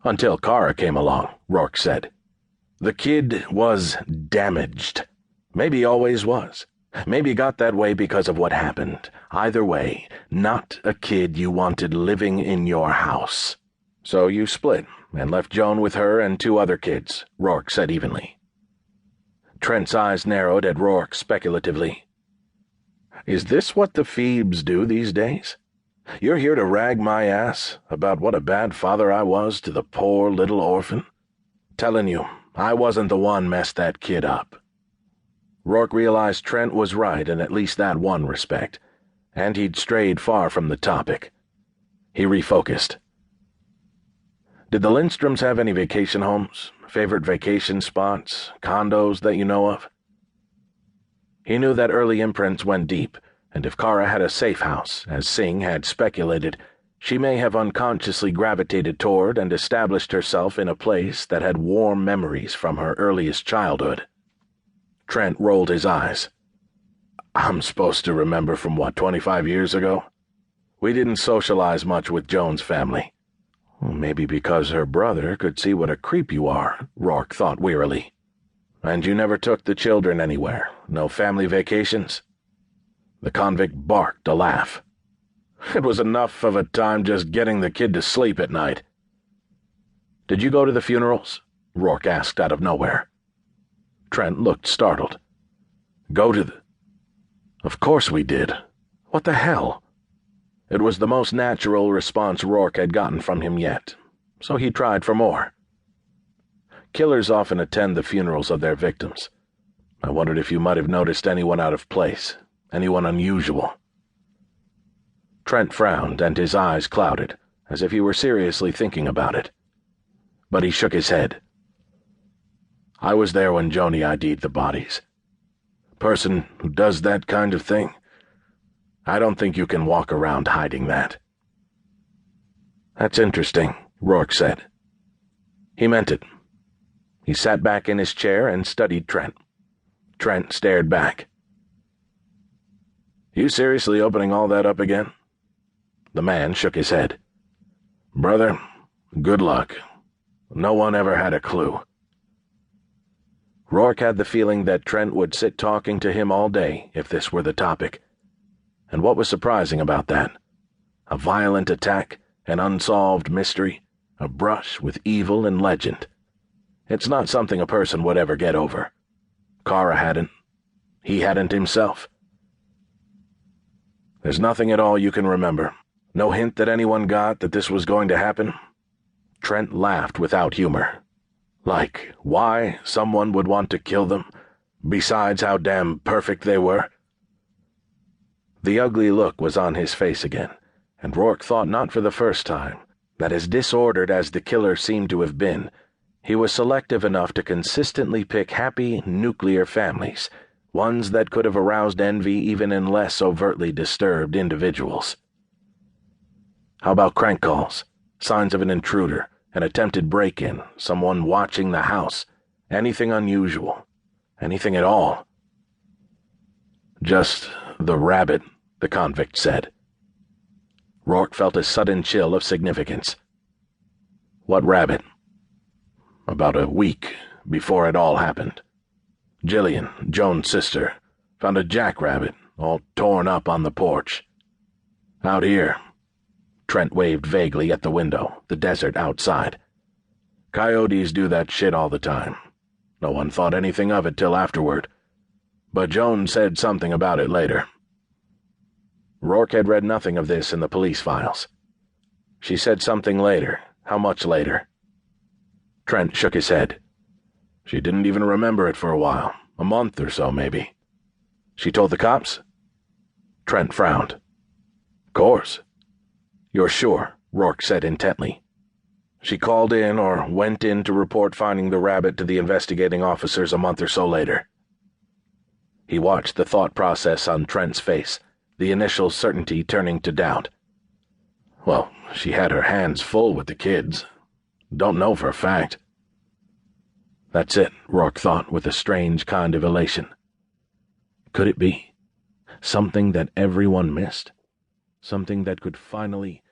Until Kara came along, Roarke said. The kid was damaged. Maybe always was. Maybe got that way because of what happened. Either way, not a kid you wanted living in your house. So you split and left Joan with her and 2 other kids, Roarke said evenly. Trent's eyes narrowed at Roarke speculatively. Is this what the Phoebes do these days? You're here to rag my ass about what a bad father I was to the poor little orphan? Telling you, I wasn't the one messed that kid up. Roarke realized Trent was right in at least that one respect, and he'd strayed far from the topic. He refocused. Did the Lindstroms have any vacation homes, favorite vacation spots, condos that you know of? He knew that early imprints went deep, and if Kara had a safe house, as Singh had speculated, she may have unconsciously gravitated toward and established herself in a place that had warm memories from her earliest childhood. Trent rolled his eyes. I'm supposed to remember from 25 years ago? We didn't socialize much with Joan's family. Maybe because her brother could see what a creep you are, Roarke thought wearily. And you never took the children anywhere? No family vacations? The convict barked a laugh. It was enough of a time just getting the kid to sleep at night. Did you go to the funerals? Roarke asked out of nowhere. Trent looked startled. Go to the... Of course we did. What the hell? It was the most natural response Roarke had gotten from him yet, so he tried for more. Killers often attend the funerals of their victims. I wondered if you might have noticed anyone out of place, anyone unusual. Trent frowned, and his eyes clouded, as if he were seriously thinking about it. But he shook his head. I was there when Joni ID'd the bodies. Person who does that kind of thing, I don't think you can walk around hiding that. That's interesting, Roarke said. He meant it. He sat back in his chair and studied Trent. Trent stared back. You seriously opening all that up again? The man shook his head. Brother, good luck. No one ever had a clue. Roarke had the feeling that Trent would sit talking to him all day if this were the topic. And what was surprising about that? A violent attack, an unsolved mystery, a brush with evil and legend. It's not something a person would ever get over. Kara hadn't. He hadn't himself. There's nothing at all you can remember. No hint that anyone got that this was going to happen? Trent laughed without humor. Like, why someone would want to kill them, besides how damn perfect they were? The ugly look was on his face again, and Roarke thought not for the first time that as disordered as the killer seemed to have been, he was selective enough to consistently pick happy, nuclear families, ones that could have aroused envy even in less overtly disturbed individuals. How about crank calls, signs of an intruder, an attempted break-in, someone watching the house, anything unusual, anything at all? Just the rabbit, the convict said. Roarke felt a sudden chill of significance. What rabbit? About a week before it all happened. Jillian, Joan's sister, found a jackrabbit all torn up on the porch. Out here. Trent waved vaguely at the window, the desert outside. Coyotes do that shit all the time. No one thought anything of it till afterward. But Joan said something about it later. Roarke had read nothing of this in the police files. She said something later. How much later? Trent shook his head. She didn't even remember it for a while. A month or so, maybe. She told the cops? Trent frowned. Course. You're sure? Roarke said intently. She called in or went in to report finding the rabbit to the investigating officers a month or so later. He watched the thought process on Trent's face, the initial certainty turning to doubt. Well, she had her hands full with the kids. Don't know for a fact. That's it, Roarke thought with a strange kind of elation. Could it be? Something that everyone missed? Something that could finally